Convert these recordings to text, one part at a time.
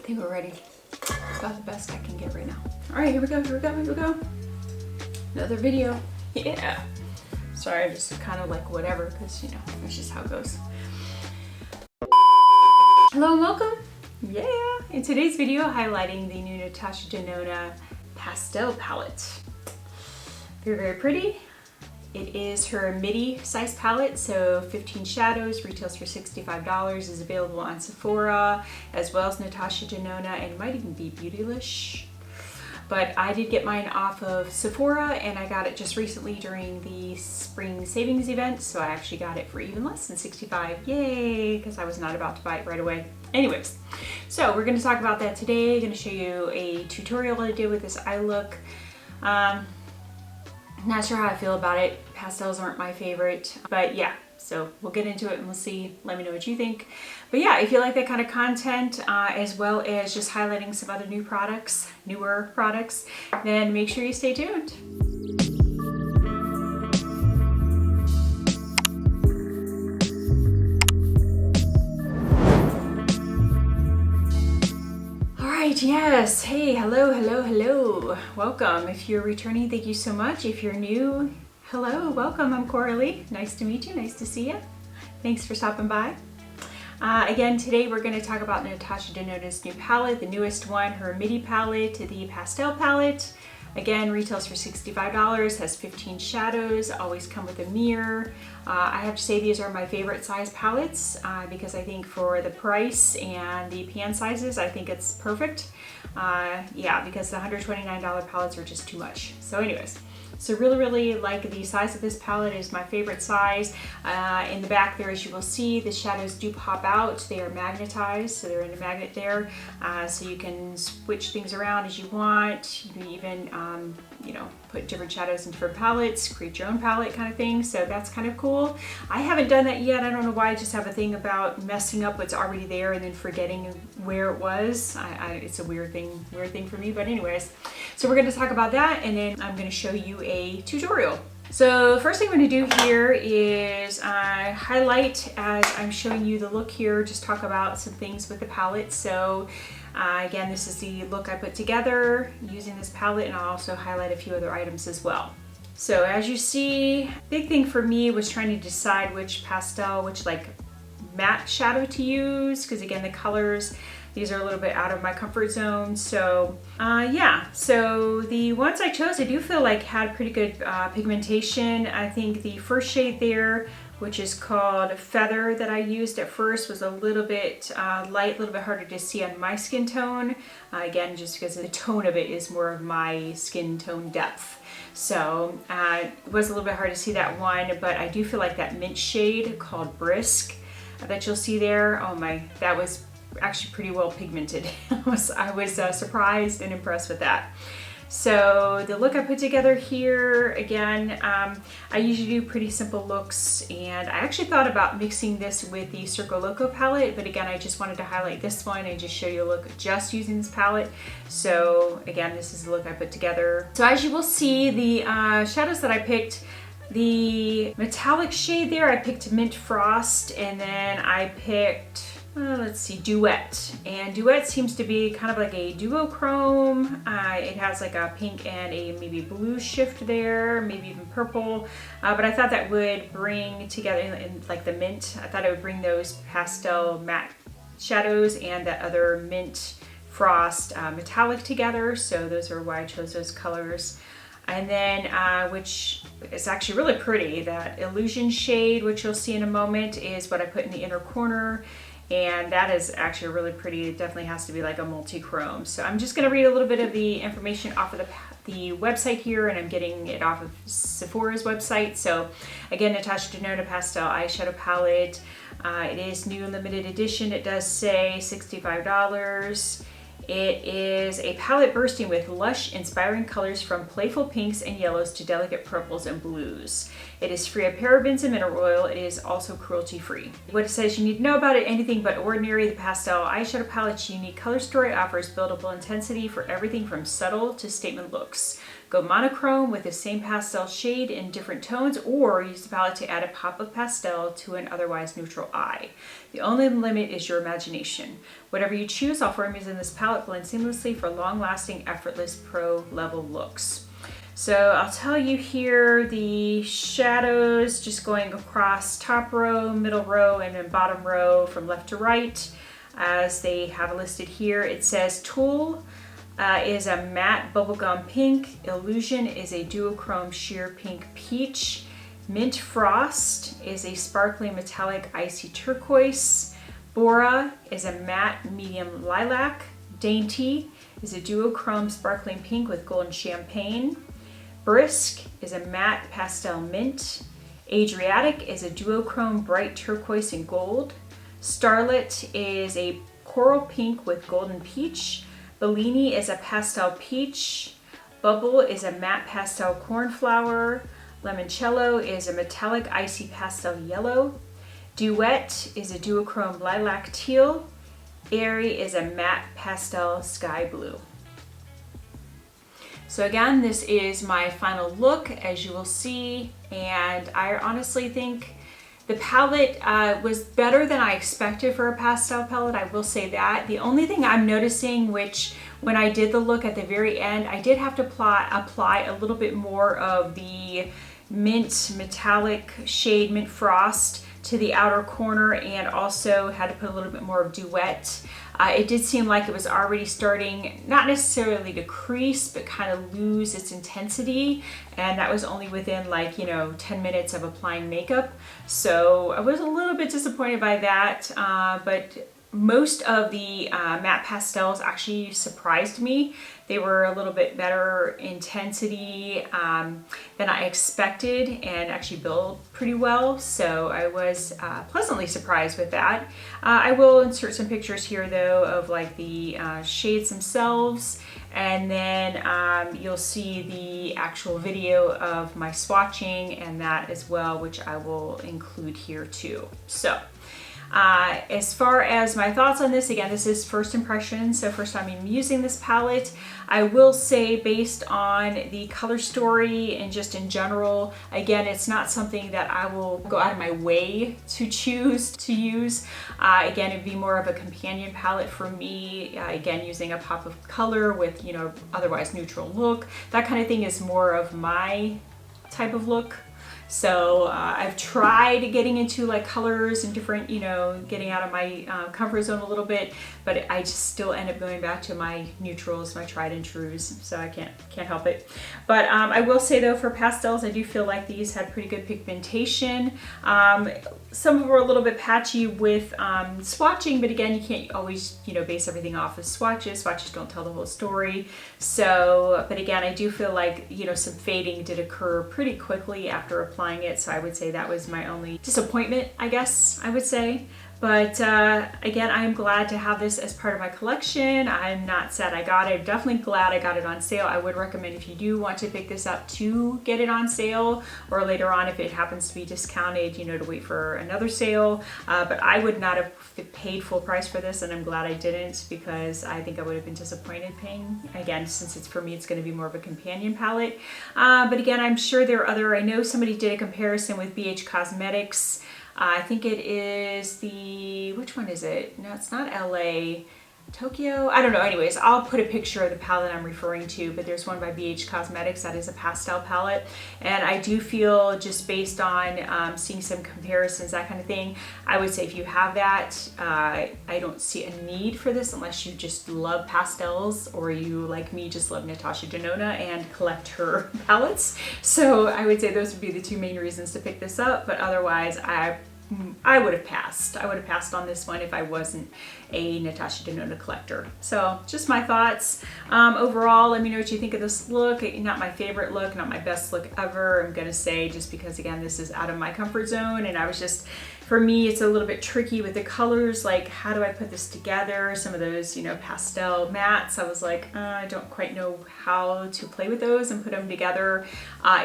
I think we're ready. About the best I can get right now. All right, here we go, here we go, here we go. Another video. Yeah. Sorry, I'm just kind of like whatever, because you know, that's just how it goes. Hello and welcome. Yeah. In today's video, highlighting the new Natasha Denona Pastel palette. Very, very pretty. It is her midi size palette, so 15 shadows, retails for $65, is available on Sephora, as well as Natasha Denona, and it might even be Beautylish. But I did get mine off of Sephora, and I got it just recently during the spring savings event, so I actually got it for even less than $65. Yay, because I was not about to buy it right away. Anyways, so we're going to talk about that today. I'm going to show you a tutorial I did with this eye look. Not sure how I feel about it. Pastels aren't my favorite, but yeah, so we'll get into it and we'll see. Let me know what you think. But yeah, if you like that kind of content, as well as just highlighting some other newer products, then make sure you stay tuned. Yes. Hey, hello, hello, hello. Welcome. If you're returning, thank you so much. If you're new, hello, welcome. I'm Coralie. Nice to meet you. Nice to see you. Thanks for stopping by. Again, today we're going to talk about Natasha Denona's new palette, the newest one, her midi palette, the pastel palette. Again, retails for $65, has 15 shadows, always come with a mirror. I have to say these are my favorite size palettes because I think for the price and the pan sizes, I think it's perfect. Yeah, because the $129 palettes are just too much. So anyways, so really like the size of this palette. Is my favorite size. In the back there, as you will see, the shadows do pop out. They are magnetized, so they're in a magnet there. So you can switch things around as you want. You can even, you know, put different shadows in different palettes, create your own palette kind of thing. So that's kind of cool. I haven't done that yet. I don't know why. I just have a thing about messing up what's already there and then forgetting where it was. It's a weird thing for me. But anyways, so we're going to talk about that, and then I'm going to show you a tutorial. So first thing I'm going to do here is highlight as I'm showing you the look here, just talk about some things with the palette. So again, this is the look I put together using this palette, and I'll also highlight a few other items as well. So as you see, big thing for me was trying to decide which pastel, which like matte shadow to use, because again, the colors, these are a little bit out of my comfort zone. So yeah, so the ones I chose, I do feel like had pretty good pigmentation. I think the first shade there, which is called Feather, that I used at first, was a little bit light, a little bit harder to see on my skin tone. Again, just because the tone of it is more of my skin tone depth. So it was a little bit hard to see that one, but I do feel like that mint shade called Brisk that you'll see there, oh my, that was actually pretty well pigmented. I was surprised and impressed with that. So the look I put together here, again, I usually do pretty simple looks, and I actually thought about mixing this with the Circo Loco palette, but again, I just wanted to highlight this one and just show you a look just using this palette. So again, this is the look I put together. So as you will see, the shadows that I picked, the metallic shade there, I picked Mint Frost, and then I picked, let's see, Duet. And Duet seems to be kind of like a duochrome. It has like a pink and a maybe blue shift there, maybe even purple. But I thought that would bring together, in like the mint, I thought it would bring those pastel matte shadows and that other Mint Frost metallic together. So those are why I chose those colors. And then, which is actually really pretty, that Illusion shade, which you'll see in a moment, is what I put in the inner corner. And that is actually really pretty. It definitely has to be like a multi-chrome. So I'm just going to read a little bit of the information off of the website here, and I'm getting it off of Sephora's website. So again, Natasha Denona Pastel Eyeshadow Palette. It is new and limited edition. It does say $65. It is a palette bursting with lush, inspiring colors from playful pinks and yellows to delicate purples and blues. It is free of parabens and mineral oil. It is also cruelty-free. What it says you need to know about it: anything but ordinary. The pastel eyeshadow palette's unique color story offers buildable intensity for everything from subtle to statement looks. go monochrome with the same pastel shade in different tones, or use the palette to add a pop of pastel to an otherwise neutral eye. The only limit is your imagination. Whatever you choose, all formulas in this palette blend seamlessly for long-lasting, effortless pro level looks. So I'll tell you here the shadows just going across top row, middle row, and then bottom row from left to right as they have listed here. It says Tool is a matte bubblegum pink, Illusion is a duochrome sheer pink peach, Mint Frost is a sparkling metallic icy turquoise, Bora is a matte medium lilac, Dainty is a duochrome sparkling pink with golden champagne, Brisk is a matte pastel mint, Adriatic is a duochrome bright turquoise and gold, Starlet is a coral pink with golden peach, Bellini is a pastel peach, Bubble is a matte pastel cornflower, Limoncello is a metallic icy pastel yellow, Duet is a duochrome lilac teal, Airy is a matte pastel sky blue. So again, this is my final look, as you will see, and I honestly think the palette was better than I expected for a pastel palette, I will say that. The only thing I'm noticing, which when I did the look at the very end, I did have to apply a little bit more of the mint metallic shade, Mint Frost, to the outer corner, and also had to put a little bit more of Duet. It did seem like it was already starting, not necessarily to crease, but kind of lose its intensity. And that was only within 10 minutes of applying makeup. So I was a little bit disappointed by that, but most of the matte pastels actually surprised me. They were a little bit better intensity than I expected and actually build pretty well. So I was pleasantly surprised with that. I will insert some pictures here though of the shades themselves, and then you'll see the actual video of my swatching and that as well, which I will include here too. So as far as my thoughts on this, again, this is first impression, so first time I'm using this palette. I will say, based on the color story and just in general, again, it's not something that I will go out of my way to choose to use. Again, it'd be more of a companion palette for me. Again, using a pop of color with, otherwise neutral look. That kind of thing is more of my type of look. So I've tried getting into colors and different, getting out of my comfort zone a little bit, but I just still end up going back to my neutrals, my tried and trues. So I can't help it. But I will say though, for pastels, I do feel like these had pretty good pigmentation. Some of them were a little bit patchy with swatching, but again, you can't always, base everything off of swatches. Swatches don't tell the whole story. So, but again, I do feel like, some fading did occur pretty quickly after applying it. So I would say that was my only disappointment, I guess I would say. But again, I'm glad to have this as part of my collection. I'm not sad I got it. I'm definitely glad I got it on sale. I would recommend, if you do want to pick this up, to get it on sale, or later on if it happens to be discounted, to wait for another sale. But I would not have paid full price for this, and I'm glad I didn't, because I think I would have been disappointed paying. Again, since it's, for me, it's going to be more of a companion palette. But again, I'm sure there are other, I know somebody did a comparison with BH Cosmetics. I think it is which one is it? No, it's not LA. Tokyo? I don't know. Anyways, I'll put a picture of the palette I'm referring to, but there's one by BH Cosmetics that is a pastel palette. And I do feel, just based on seeing some comparisons, that kind of thing, I would say if you have that, I don't see a need for this unless you just love pastels, or you, like me, just love Natasha Denona and collect her palettes. So I would say those would be the two main reasons to pick this up, but otherwise I would have passed. I would have passed on this one if I wasn't a Natasha Denona collector. So just my thoughts. Overall, let me know what you think of this look. Not my favorite look, not my best look ever, I'm gonna say, just because again, this is out of my comfort zone, and I was just, for me, it's a little bit tricky with the colors. Like, how do I put this together? Some of those, pastel mattes, I was like, I don't quite know how to play with those and put them together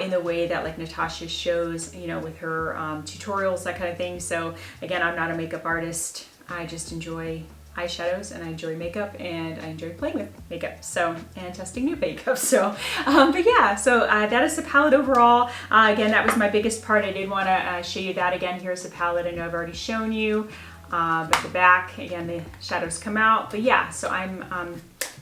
in the way that Natasha shows, with her tutorials, that kind of thing. So again, I'm not a makeup artist. I just enjoy eyeshadows and I enjoy makeup and I enjoy playing with makeup, so, and testing new makeup. So, but yeah, so that is the palette overall. Again, that was my biggest part. I did want to show you that again. Here's the palette. I know I've already shown you, but the back, again, the shadows come out. But yeah, so I'm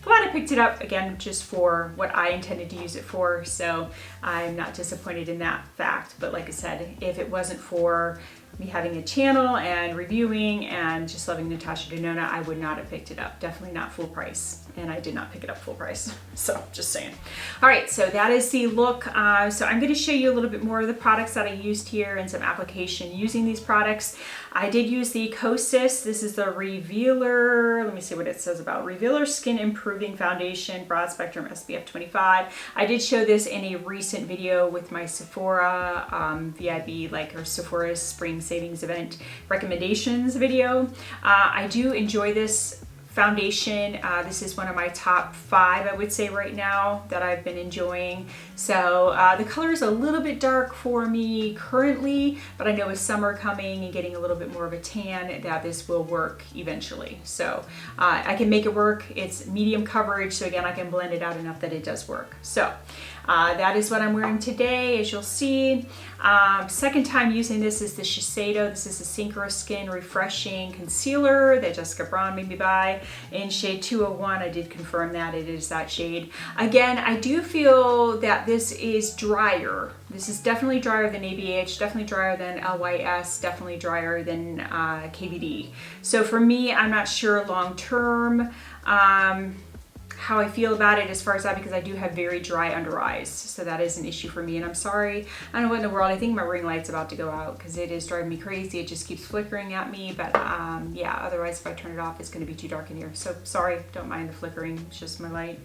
glad I picked it up, again, just for what I intended to use it for. So I'm not disappointed in that fact. But like I said, if it wasn't for me having a channel and reviewing and just loving Natasha Denona, I would not have picked it up. Definitely not full price. And I did not pick it up full price. So just saying. All right, so that is the look. So I'm going to show you a little bit more of the products that I used here and some application using these products. I did use the Kosas. This is the Revealer. Let me see what it says about Revealer Skin Improving Foundation, Broad Spectrum SPF 25. I did show this in a recent video with my Sephora VIB, like our Sephora's Spring Savings Event recommendations video. I do enjoy this foundation. This is one of my top 5, I would say, right now that I've been enjoying. So the color is a little bit dark for me currently, but I know with summer coming and getting a little bit more of a tan that this will work eventually. So I can make it work. It's medium coverage, so again, I can blend it out enough that it does work. So that is what I'm wearing today, as you'll see. Second time using this is the Shiseido. This is the Syncro Skin Refreshing Concealer that Jessica Braun made me buy in shade 201. I did confirm that it is that shade. Again, I do feel that this is drier. This is definitely drier than ABH, definitely drier than LYS, definitely drier than KVD. So for me, I'm not sure long term how I feel about it as far as that, because I do have very dry under eyes, so that is an issue for me, and I'm sorry. I don't know what in the world. I think my ring light's about to go out because it is driving me crazy. It just keeps flickering at me, but yeah, otherwise if I turn it off, it's going to be too dark in here. So sorry, don't mind the flickering. It's just my light.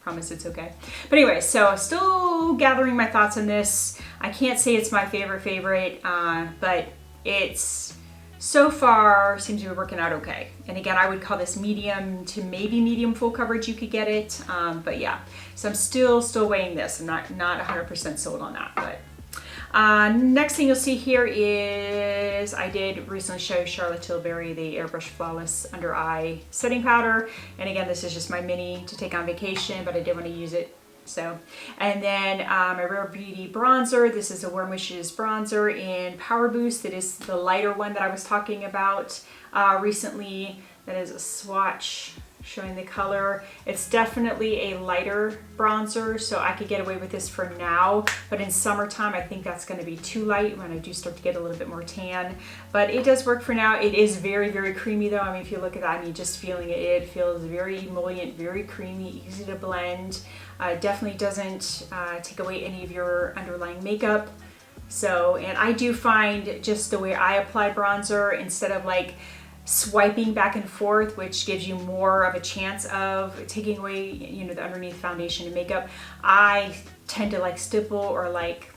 Promise it's okay. But anyway, so still gathering my thoughts on this. I can't say it's my favorite, but it's so far seems to be working out okay. And again, I would call this medium to maybe medium full coverage. You could get it, but yeah. So I'm still weighing this. I'm not 100% sold on that. But next thing you'll see here is I did recently show Charlotte Tilbury the Airbrush Flawless Under Eye Setting Powder. And again, this is just my mini to take on vacation, but I did want to use it. So, and then my Rare Beauty bronzer. This is a Warm Wishes bronzer in Power Boost. It is the lighter one that I was talking about recently. That is a swatch showing the color. It's definitely a lighter bronzer, so I could get away with this for now, but in summertime I think that's going to be too light when I do start to get a little bit more tan. But it does work for now. It is very creamy though. I mean, if you look at that, I mean, just feeling it, it feels very emollient, very creamy, easy to blend. Definitely doesn't take away any of your underlying makeup. So, and I do find just the way I apply bronzer, instead of like swiping back and forth, which gives you more of a chance of taking away, you know, the underneath foundation and makeup, I tend to like stipple or like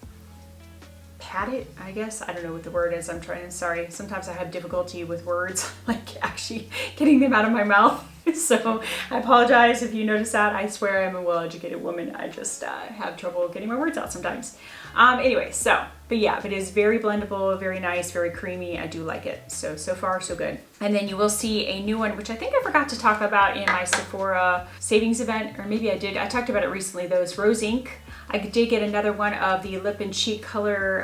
pat it, I guess. I don't know what the word is. Sorry. Sometimes I have difficulty with words, like actually getting them out of my mouth. So I apologize if you notice that. I swear I'm a well-educated woman. I just have trouble getting my words out sometimes. Anyway, so, but yeah, but it is very blendable, very nice, very creamy. I do like it. So far, so good. And then you will see a new one, which I think I forgot to talk about in my Sephora savings event, or maybe I did. I talked about it recently, those Rose Ink. I did get another one of the lip and cheek color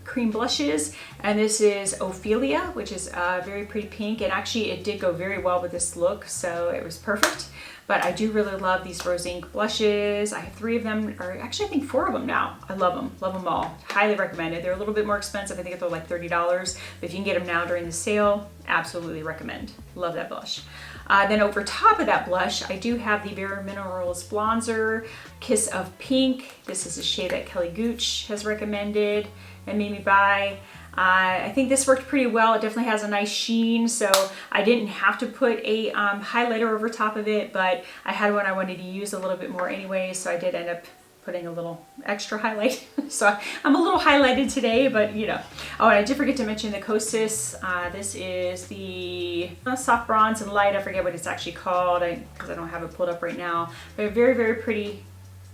cream blushes, and this is Ophelia, which is a very pretty pink, and actually it did go very well with this look, so it was perfect. But I do really love these Rose Ink blushes. I have 3 of them, or actually I think 4 of them now. I love them all. Highly recommended. They're a little bit more expensive. I think they're like $30, but if you can get them now during the sale, absolutely recommend. Love that blush. Then over top of that blush, I do have the Bare Minerals bronzer, Kiss of Pink. This is a shade that Kelly Gooch has recommended and made me buy. I think this worked pretty well. It definitely has a nice sheen, so I didn't have to put a highlighter over top of it, but I had one I wanted to use a little bit more anyway, so I did end up putting a little extra highlight. So I'm a little highlighted today, but you know. Oh, and I did forget to mention the Kosas. This is the Soft Bronze and Light. I forget what it's actually called because I don't have it pulled up right now. But very pretty,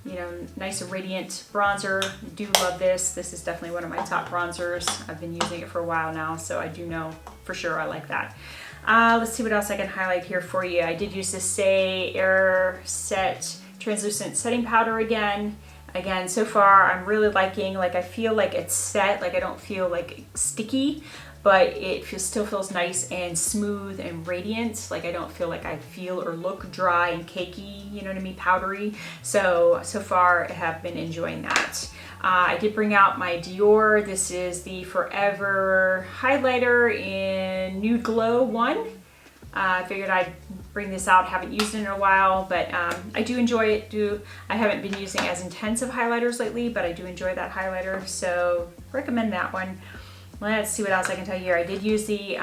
you know, nice radiant bronzer. Do love this. This is definitely one of my top bronzers. I've been using it for a while now, so I do know for sure I like that. Let's see what else I can highlight here for you. I did use this Airset translucent setting powder again. Again, so far I'm really liking, like I feel like it's set, like I don't feel like sticky, but it still feels nice and smooth and radiant. Like I don't feel like I feel or look dry and cakey, you know what I mean, powdery. So far I have been enjoying that. I did bring out my Dior. This is the Forever highlighter in Nude Glow 1. I figured I'd bring this out. Haven't used it in a while, but I do enjoy it. I haven't been using as intensive highlighters lately, but I do enjoy that highlighter, so recommend that one. Let's see what else I can tell you here. I did use the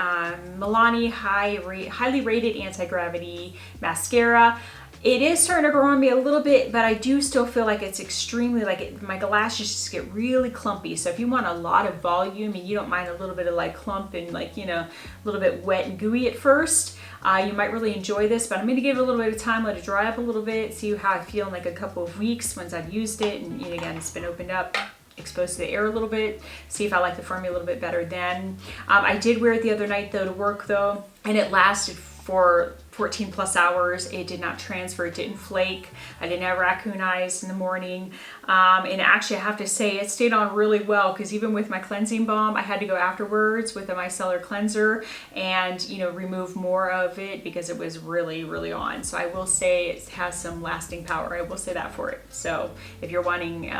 Milani highly rated anti-gravity mascara. It is starting to grow on me a little bit, but I do still feel like it's extremely, my lashes just get really clumpy. So if you want a lot of volume and you don't mind a little bit of like clump and like, you know, a little bit wet and gooey at first, you might really enjoy this, but I'm going to give it a little bit of time, let it dry up a little bit, see how I feel in like a couple of weeks once I've used it. And again, it's been opened up, exposed to the air a little bit, see if I like the formula a little bit better then. I did wear it the other night though to work though, and it lasted for 14 plus hours. It did not transfer, it didn't flake. I didn't have raccoon eyes in the morning. And actually I have to say it stayed on really well, because even with my cleansing balm, I had to go afterwards with a micellar cleanser and, you know, remove more of it because it was really, really on. So I will say it has some lasting power. I will say that for it. So if you're wanting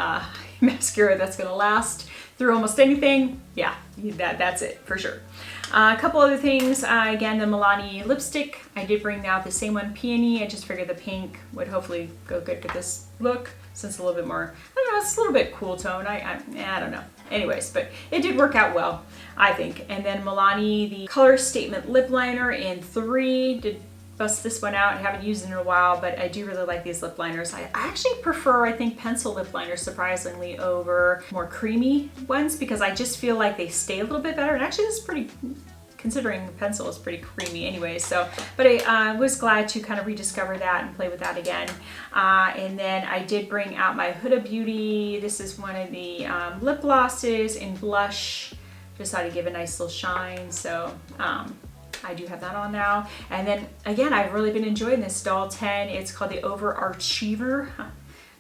mascara that's gonna last through almost anything, yeah, that's it for sure. A couple other things, again, the Milani lipstick. I did bring out the same one, Peony. I just figured the pink would hopefully go good with this look, since it's a little bit more, I don't know, it's a little bit cool tone. I don't know. Anyways, but it did work out well, I think. And then Milani, the Color Statement Lip Liner in 3, did bust this one out. I haven't used it in a while, but I do really like these lip liners. I actually prefer, I think, pencil lip liners surprisingly over more creamy ones, because I just feel like they stay a little bit better. And actually this is pretty, considering the pencil is pretty creamy anyway. So, but I was glad to kind of rediscover that and play with that again. And then I did bring out my Huda Beauty. This is one of the lip glosses in blush. Just thought I'd give a nice little shine. So, I do have that on now. And then again, I've really been enjoying this Doll 10. It's called the Overachiever.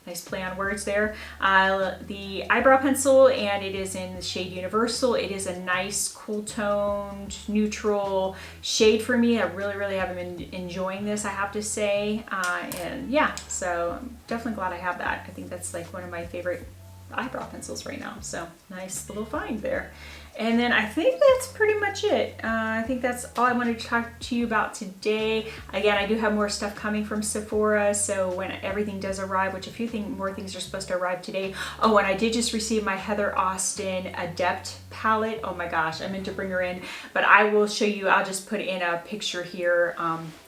Nice play on words there. The eyebrow pencil, and it is in the shade Universal. It is a nice, cool toned, neutral shade for me. I really, really have been enjoying this, I have to say. And yeah, so I'm definitely glad I have that. I think that's like one of my favorite eyebrow pencils right now. So nice little find there. And then I think that's pretty much it. I think that's all I wanted to talk to you about today. Again, I do have more stuff coming from Sephora, so when everything does arrive, which a few more things are supposed to arrive today. Oh, and I did just receive my Heather Austin Adept palette. Oh my gosh, I meant to bring her in, but I will show you. I'll just put in a picture here,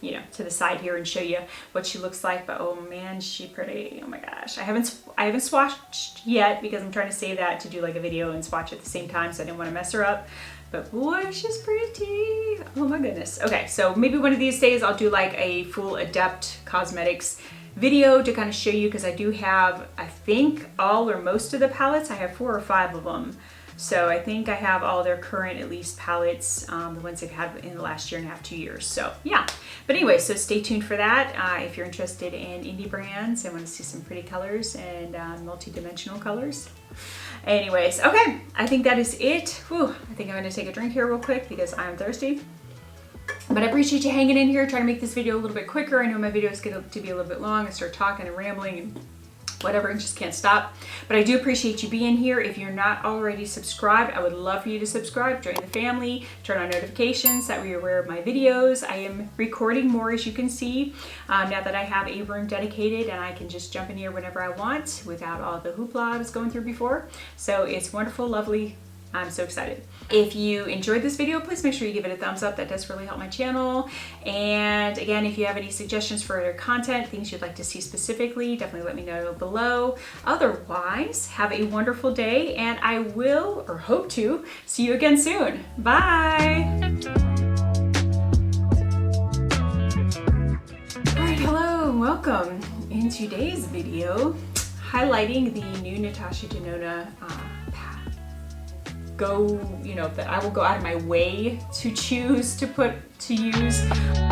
you know, to the side here and show you what she looks like. But oh man, she's pretty. Oh my gosh, I haven't swatched yet because I'm trying to save that to do like a video and swatch at the same time, so I didn't want to mess her up. But boy, she's pretty. Oh my goodness. Okay, so maybe one of these days I'll do like a full Adept Cosmetics video to kind of show you, because I do have, I think, all or most of the palettes. I have 4 or 5 of them. So I think I have all their current, at least, palettes, the ones they've had in the last year and a half, 2 years. So yeah, but anyway, so stay tuned for that. If you're interested in indie brands and want to see some pretty colors and multi-dimensional colors. Anyways, okay, I think that is it. Whew, I think I'm going to take a drink here real quick because I'm thirsty. But I appreciate you hanging in here, trying to make this video a little bit quicker. I know my videos get to be a little bit long. I start talking and rambling and whatever, and just can't stop. But I do appreciate you being here. If you're not already subscribed, I would love for you to subscribe, join the family, turn on notifications, that way you're aware of my videos. I am recording more, as you can see, now that I have a room dedicated and I can just jump in here whenever I want without all the hoopla I was going through before. So it's wonderful, lovely. I'm so excited. If you enjoyed this video, please make sure you give it a thumbs up. That does really help my channel. And again, if you have any suggestions for other content, things you'd like to see specifically, definitely let me know below. Otherwise, have a wonderful day, and I will, or hope to, see you again soon. Bye. All right, hello, welcome. In today's video, highlighting the new Natasha Denona go, you know, that I will go out of my way to choose to use.